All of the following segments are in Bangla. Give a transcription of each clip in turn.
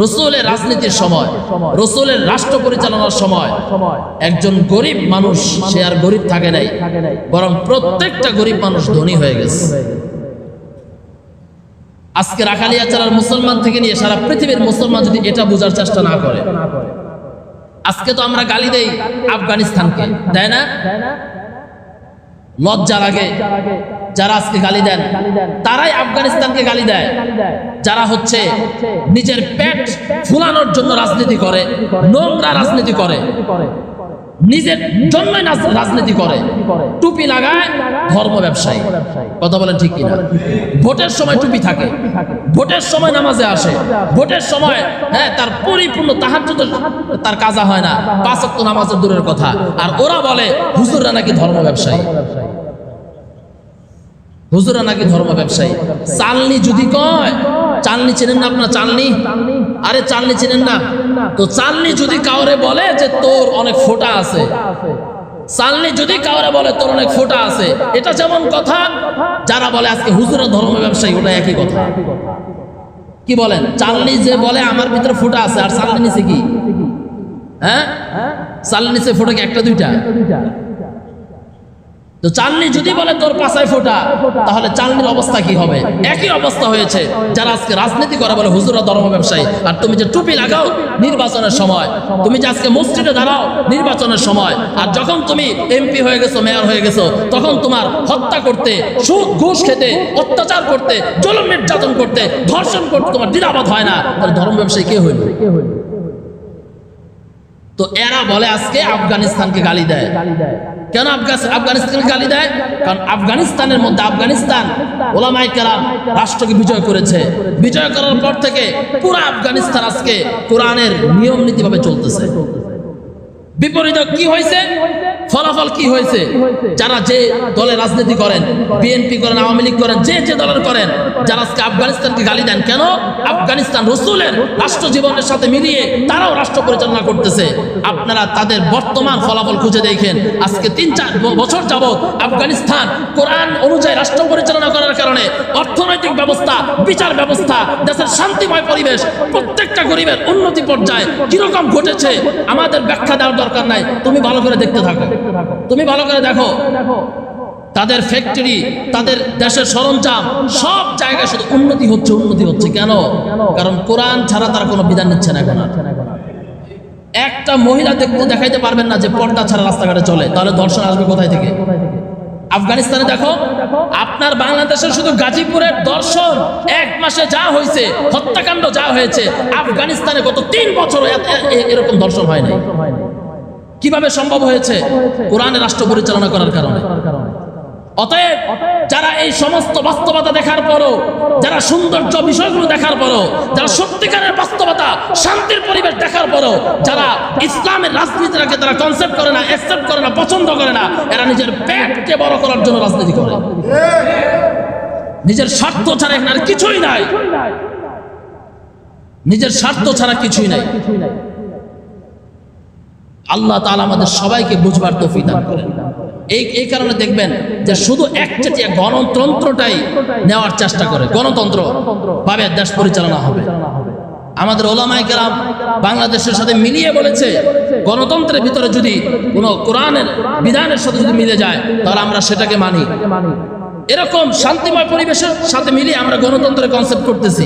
রাসূলের রাজনীতির সময়, রাসূলের রাষ্ট্র পরিচালনার সময় একজন গরিব মানুষ সে আর গরিব থাকে নাই, বরং প্রত্যেকটা গরিব মানুষ ধনী হয়ে গেছে। আজকে রাখালিয়াচারার মুসলমান থেকে নিয়ে সারা পৃথিবীর মুসলমান যদি এটা বোঝার চেষ্টা না করে, আজকে তো আমরা গালি দেই আফগানিস্তানকে, তাই না? লজ্জা লাগে যারা আজকে গালি দেন, তারাই আফগানিস্তানকে গালি দেয় যারা হচ্ছে নিজের পেট ফুলানোর জন্য রাজনীতি করে, নোংরা রাজনীতি করে, নিজের জন্যই রাজনীতি করে, টুপি লাগায়, ধর্ম ব্যবসায়ী। কথা বলেন ঠিক কিনা? ভোটের সময় টুপি থাকে, ভোটের সময় নামাজে আসে, ভোটের সময় তার পরিপূর্ণ তাহাজ্জুদ তার কাজা হয় না, 5 ওয়াক্ত নামাজের দূরের কথা। আর ওরা বলে হুজুররা নাকি ধর্ম ব্যবসায়ী, হুজুরা নাকি ধর্ম ব্যবসায়ী। চালনি যদি কয়, চালনি চেনেন না আপনার? চালনি, আরে চালনি চেনেন না তো? চালনি যদি কাউরে বলে যে তোর অনেক ফোঁটা আছে, চালনি যদি কাউরে বলে তোর অনেক ফোঁটা আছে, এটা যেমন কথা যারা বলে আজকে হুজুরা ধর্ম ব্যবসায়ী, ওটা একই কথা। কি বলেন? চালনি যে বলে আমার ভিতরে ফোঁটা আছে, আর চালনি নিচে কি? হ্যাঁ, চালনি নিচে ফোঁটা কি একটা দুইটা? তো চালনি যদি বলে তোর পাছায় ফোঁটা, তাহলে চালনির অবস্থা কি হবে? একই অবস্থা হয়েছে যারা আজকে রাজনীতি করে বলে হুজুরা ধর্ম ব্যবসায়ী। আর তুমি যে টুপি লাগাও নির্বাচনের সময়, তুমি যে আজকে মসজিদে দাঁড়াও নির্বাচনের সময়, আর যখন তুমি এমপি হয়ে গেছো, মেয়র হয়ে গেছো, তখন তোমার হত্যা করতে, সুদ ঘুষ খেতে, অত্যাচার করতে, জুলুম নির্যাতন করতে, ধর্ষণ করতে তোমার দ্বিধাবোধ হয় না, তাহলে ধর্ম ব্যবসায়ী কে হইল? তো এরা বলে আজকে আফগানিস্তানকে গালি দেয়। কেন আফগানিস্তানকে গালি দেয়? কারণ আফগানিস্তানের মধ্যে আফগানিস্তান ওলামায়ে কেরাম রাষ্ট্রকে বিজয় করেছে। বিজয় করার পর থেকে পুরো আফগানিস্তান আজকে কোরআনের নিয়ম নীতিভাবে চলতেছে। বিপরীত কি হয়েছে? ফলাফল কি হয়েছে? যারা যে দলে রাজনীতি করেন, বিএনপি করেন, আওয়ামী লীগ করেন, যে যে দলের করেন, যারা আজকে আফগানিস্তানকে গালি দেন, কেন? আফগানিস্তান রাসূলের রাষ্ট্র জীবনের সাথে মিলিয়ে তারাও রাষ্ট্র পরিচালনা করতেছে। আপনারা তাদের বর্তমান ফলাফল খুঁজে দেখেন। আজকে 3-4 বছর যাবৎ আফগানিস্তান কোরআন অনুযায়ী রাষ্ট্র পরিচালনা করার কারণে অর্থনৈতিক ব্যবস্থা, বিচার ব্যবস্থা, দেশের শান্তিময় পরিবেশ, প্রত্যেকটা গরিবের উন্নতি পর্যায়ে কিরকম ঘটেছে আমাদের ব্যাখ্যা দেওয়ার দরকার নাই। তুমি ভালো করে দেখতে থাকো, তুমি ভালো করে দেখো। তাদের ফ্যাক্টরি, তাদের দেশের সরঞ্জাম, সব জায়গায় শুধু উন্নতি হচ্ছে, উন্নতি হচ্ছে। কেন? কারণ কোরআন ছাড়া তারা কোনো বিধান নিচ্ছে না। এখন একটা মহিলা দেখাইতে পারবেন না যে পর্দা ছাড়া রাস্তাঘাটে চলে, তাহলে ধর্ষণ আসবে কোথায় থেকে? আফগানিস্তানে দেখো, আপনার বাংলাদেশের শুধু গাজীপুরের ধর্ষণ 1 মাসে যা হয়েছে, হত্যাকাণ্ড যা হয়েছে, আফগানিস্তানে গত 3 বছর এরকম ধর্ষণ হয় নাই। কিভাবে সম্ভব হয়েছে? কোরআনের রাষ্ট্র পরিচালনা করার কারণে। অতএব যারা এই সমস্ত বাস্তবতা দেখার পরও, যারা সৌন্দর্য বিষয়গুলো দেখার পরও, যারা সত্যিকারের বাস্তবতা, শান্তির পরিবেশ দেখার পরও যারা ইসলামের রাজনীতিটাকে তারা কনসেপ্ট করে না, অ্যাকসেপ্ট করে না, পছন্দ করে না, এরা নিজের পেটকে বড় করার জন্য রাজনীতি করে। নিজের স্বার্থ ছাড়া এখানে আর কিছুই নাই, নিজের স্বার্থ ছাড়া কিছুই নাই। আল্লাহ তাআলা আমাদের সবাইকে বুঝবার তৌফিক দান করেন। এই কারণে দেখবেন যে শুধু একচেটিয়া গণতন্ত্রটাই নেওয়ার চেষ্টা করে, গণতন্ত্র ভাবে দেশ পরিচালনা হবে। আমাদের ওলামায়ে কেরাম বাংলাদেশের সাথে মিলিয়ে বলেছে, গণতন্ত্রের ভিতরে যদি কোনো কোরআনের বিধানের সাথে যদি মিলে যায়, তাহলে আমরা সেটাকে মানি। এরকম শান্তিময় পরিবেশের সাথে মিলিয়ে আমরা গণতন্ত্রের কনসেপ্ট করতেছি।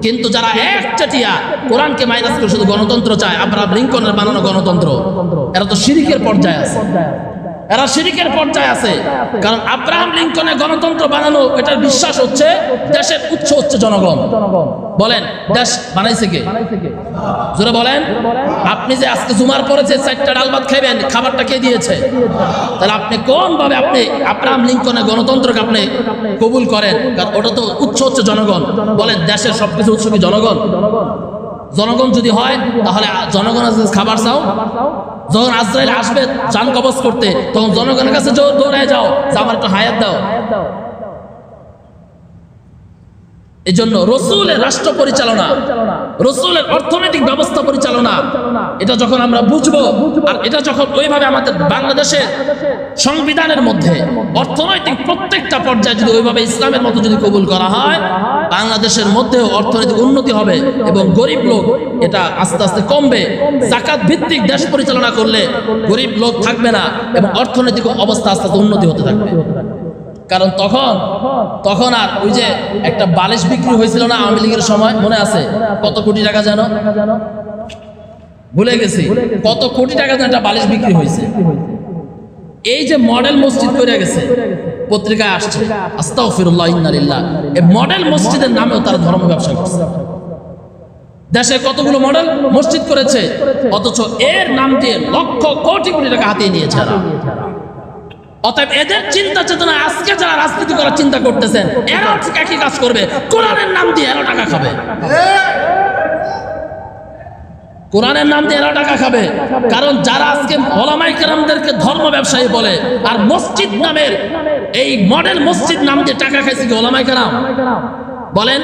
কিন্তু যারা একচেটিয়া কোরআনকে মাইনাস করে শুধু গণতন্ত্র চায়, আব্রাহাম লিঙ্কনের বানানো গণতন্ত্র, এরা তো শিরিকের পর্যায়ে আছে, এরা শিরিকের পর্যায়ে আছে। কারণ আব্রাহাম লিঙ্কনের গণতন্ত্র বানানো, এটার বিশ্বাস হচ্ছে দেশের উৎস হচ্ছে জনগণ। বলেন দেশ বানাইছে কে? জোরে বলেন। আপনি যে আজকে জুমার পরে যে 4টা ডাল ভাত খাইবেন, খাবারটা কে দিয়েছে? তাহলে আপনি কোন ভাবে আপনি আব্রাহাম লিঙ্কনের গণতন্ত্রকে আপনি কবুল করেন? কারণ ওটা তো উৎস হচ্ছে জনগণ। বলেন দেশের সবকিছু উৎস কি জনগণ? জনগণ যদি হয় তাহলে জনগণ খাবার চাও। যখন আজরাইল আসবে জান কবজ করতে, তখন জনগণের কাছে দৌড়ায় যাও যে আমার একটু হায়াত দাও। এই জন্য রসুলের রাষ্ট্র পরিচালনা, রসুলের অর্থনৈতিক ব্যবস্থা পরিচালনা, এটা যখন আমরা বুঝবো, আর এটা যখন ওইভাবে আমাদের বাংলাদেশের সংবিধানের মধ্যে অর্থনৈতিক প্রত্যেকটা পর্যায়ে যদি ওইভাবে ইসলামের মতো যদি কবুল করা হয়, বাংলাদেশের মধ্যেও অর্থনৈতিক উন্নতি হবে এবং গরিব লোক এটা আস্তে আস্তে কমবে। যাকাত ভিত্তিক দেশ পরিচালনা করলে গরিব লোক থাকবে না এবং অর্থনৈতিক অবস্থা আস্তে আস্তে উন্নতি হতে থাকবে। কারণ তখন আর ওই যে একটা বালিশ বিক্রি হয়েছিল না আওয়ামী লীগের সময়, মনে আছে? কত কোটি টাকা যেন, ভুলে গেছি, কত কোটি টাকা যেন একটা বালিশ বিক্রি হয়েছে। এই যে মডেল মসজিদ করে গেছে, পত্রিকায় আসছে, আস্তাগফিরুল্লাহ ইন্না লিল্লাহ, এই মডেল মসজিদের নামেও তারা ধর্ম ব্যবসা করছে। দেশে কতগুলো মডেল মসজিদ করেছে, অথচ এর নাম দিয়ে লক্ষ কোটি কোটি টাকা হাতিয়ে নিয়েছে এরা। অতএব এদের চিন্তা চেতনা আজকে যারা রাজনীতি করার চিন্তা করতেছেন, এরাও ঠিক একই কাজ করবে, কোরআনের নাম দিয়ে এরা টাকা খাবে, কোরআনের নাম দিয়ে এরা টাকা খাবে। কারণ যারা আজকে ওলামায়ে কেরামদেরকে ধর্ম ব্যবসায়ী বলে, আর মসজিদ নামের এই মডেল মসজিদ নাম দিয়ে টাকা খাইছে কি ওলামায়ে কেরাম? বলেন,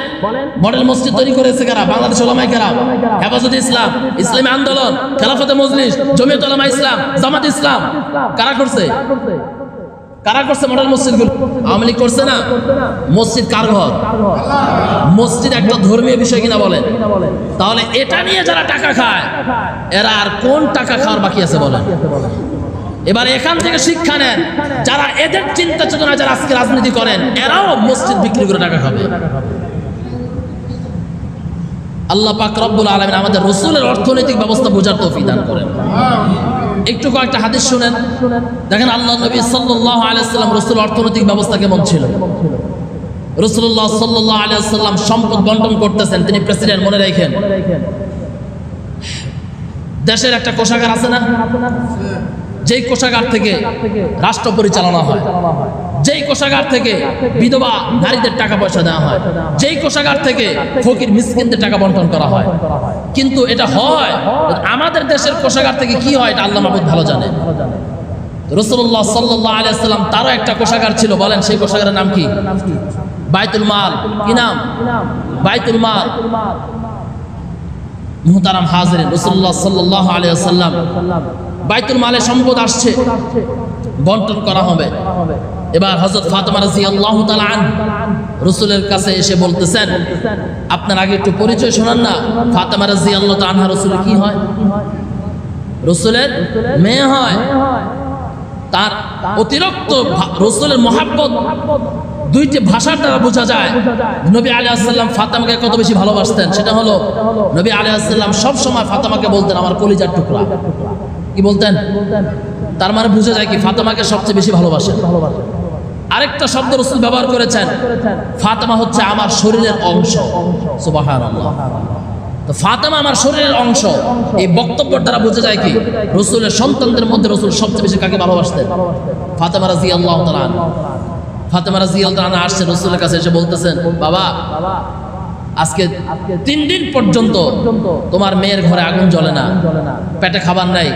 মডেল মসজিদ তৈরি করেছে কারা? বাংলাদেশ ওলামায়ে কেরাম, হেফাজতে ইসলাম, ইসলামী আন্দোলন, খেলাফতে মজলিস, জমিয়ত উলামা ইসলাম, জামাত ইসলাম। কারা করছে? কারা করছে মডেল মসজিদগুলো? আওয়ামী লীগ করছে না? মসজিদ কার ঘর? মসজিদ একটা ধর্মীয় বিষয় কিনা বলেন? তাহলে এটা নিয়ে যারা টাকা খায়, এরা আর কোন টাকা খাওয়ার বাকি আছে বলেন? এবার এখান থেকে শিক্ষা নেন, যারা এদের চিন্তা চেতনা যারা আজকে রাজনীতি করেন, এরাও মসজিদ বিক্রি করে টাকা খাবে। আল্লাহ পাক রব্বুল আলামিন আমাদের রাসূলের অর্থনৈতিক ব্যবস্থা বোঝার তৌফিক দান করেন। একটু কয়েকটা হাদিস শুনেন, দেখেন আল্লাহ নবী সাল্লাল্লাহু আলাইহি ওয়াসাল্লাম রাসূল অর্থনৈতিক ব্যবস্থা কেমন ছিল। রাসূলুল্লাহ সাল্লাল্লাহু আলাইহি ওয়াসাল্লাম সম্পদ বন্টন করতেছেন, তিনি প্রেসিডেন্ট, মনে রাখেন। দেশের একটা কোষাগার আছে না, যেই কোষাগার থেকে রাষ্ট্র পরিচালনা হয়, যেই কোষাগার থেকে বিধবা নারীদের টাকা পয়সা দেওয়া হয়, যেই কোষাগার থেকে ফকির মিসকিনদের টাকা বন্টন করা হয়। কিন্তু এটা হয় আমাদের দেশের কোষাগার থেকে কি হয় এটা আল্লাহ মাহবুব ভালো জানে। রাসূলুল্লাহ সাল্লাল্লাহু আলাইহি ওয়াসাল্লাম তারও একটা কোষাগার ছিল, বলেন সেই কোষাগারের নাম কি? বাইতুল মাল। কি নাম? বাইতুল মাল। মুহতারাম হাজিরিন, রাসূলুল্লাহ সাল্লাল্লাহু আলাইহি ওয়াসাল্লাম বাইতুল মালে সম্পদ আসছে, বন্টন করা হবে। এবার হযরত ফাতেমা রাদিয়াল্লাহু তাআলা আনহা রাসূলের কাছে এসে বলতেছেন, আপনার আগে একটু পরিচয় শোনান না। ফাতেমা রাদিয়াল্লাহু তাআলা আনহা রাসূলের কি হয়? রাসূলের মেয়ে হয়। তার অতিরিক্ত রাসূলের মহব্বত দুইটি ভাষার দ্বারা বোঝা যায় নবী আলাইহিস সালাম ফাতেমাকে কত বেশি ভালোবাসতেন। সেটা হলো নবী আলাইহিস সালাম সব সময় ফাতেমাকে বলতেন আমার কলিজার টুকরা। কি বলতেন? তার মানে বুঝা যায় কি ফাতেমাকে সবচেয়ে বেশি ভালোবাসেন। আরেকটা শব্দ রাসূল ব্যবহার করেছেন, ফাতেমা হচ্ছে আমার শরীরের অংশ। সুবহানাল্লাহ। তো ফাতেমা আমার শরীরের অংশ, এই বক্তব্যের দ্বারা বোঝা যায় কি রাসূলের সন্তানদের মধ্যে রাসূল সবচেয়ে বেশি কাকে ভালোবাসতেন? ফাতেমা রাদিয়াল্লাহু তাআলা আনহা। ফাতেমা রাদিয়াল্লাহু তাআলা আনহা আসছে রাসূলের কাছে এসে বলতেছেন, বাবা আজকে 3 দিন পর্যন্ত তোমার মেয়ের ঘরে আগুন জ্বলে না, পেটে খাবার নাই,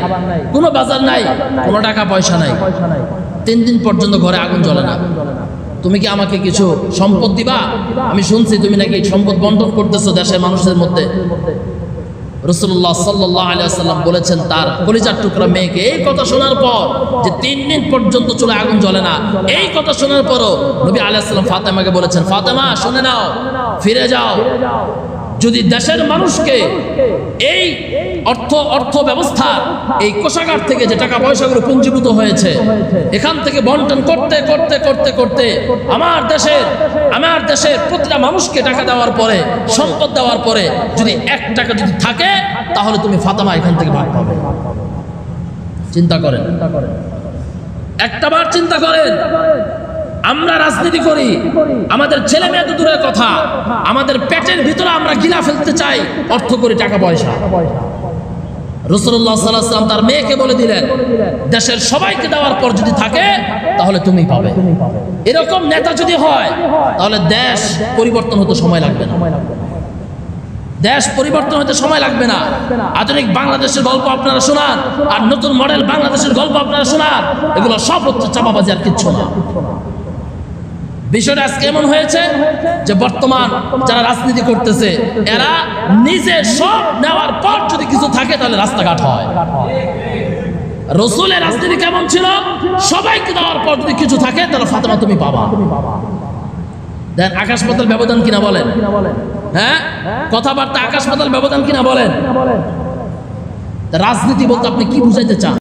কোনো বাজার নাই, কোনো টাকা পয়সা নাই, 3 দিন পর্যন্ত ঘরে আগুন জ্বলে না। তুমি কি আমাকে কিছু সম্পদ দিবা? আমি শুনছি তুমি নাকি সম্পদ বন্টন করতেছো দেশের মানুষদের মধ্যে। রাসূলুল্লাহ সাল্লাল্লাহু আলাইহি ওয়াসাল্লাম বলেছেন তার কলিজার টুকরা মেয়েকে এই কথা শোনার পর যে 3 দিন পর্যন্ত চুলায় আগুন জ্বলে না, এই কথা শোনার পরও নবী আলাইহিস সালাম ফাতেমাকে বলেছেন, ফাতেমা শুনে নাও, ফিরে যাও। যদি দেশের মানুষকে এই অর্থ ব্যবস্থা এই কোষাগার থেকে যে টাকা পয়সাগুলো পুঞ্জীভূত হয়েছে এখান থেকে বন্টন করতে করতে করতে করতে আমার দেশের প্রতিটা মানুষকে টাকা দেওয়ার পরে, সম্পদ দেওয়ার পরে যদি 1 টাকা যদি থাকে তাহলে তুমি ফাতেমা এখান থেকে ভাগ পাবে। চিন্তা করেন, একটাবার চিন্তা করেন। আমরা রাজনীতি করি, আমাদের ছেলে মেয়ে তো দূরের কথা, আমাদের পেটের ভিতরে আমরা গিলা ফেলতে চাই অর্থ করে টাকা পয়সা। রাসূলুল্লাহ সাল্লাল্লাহু আলাইহি ওয়াসাল্লাম তার মেয়েকে বলে দিলেন, দেশের সবাইকে দেওয়ার পর যদি থাকে তাহলে তুমি পাবে। এরকম নেতা যদি হয় তাহলে দেশ পরিবর্তন হতে সময় লাগবে না। দেশ পরিবর্তন হতে সময় লাগবে না। আধুনিক বাংলাদেশের গল্প আপনারা শোনান, আর নতুন মডেল বাংলাদেশের গল্প আপনারা শোনান, এগুলো সব হচ্ছে চাপাবাজি আর কিচ্ছু না। বিষয়টা আজকে এমন হয়েছে যে বর্তমান যারা রাজনীতি করতেছে এরা নিজে সব নেওয়ার পর যদি কিছু থাকে তাহলে রাস্তাঘাট হয়। রসুলের রাজনীতি কেমন ছিল? সবাইকে দেওয়ার পর যদি কিছু থাকে তাহলে ফাতেমা তুমি পাবা। দেন আকাশ পাতাল ব্যবধান কিনা বলেন? হ্যাঁ, কথাবার্তা আকাশ পাতাল ব্যবধান কিনা বলেন? রাজনীতি বলতে আপনি কি বুঝাইতে চান?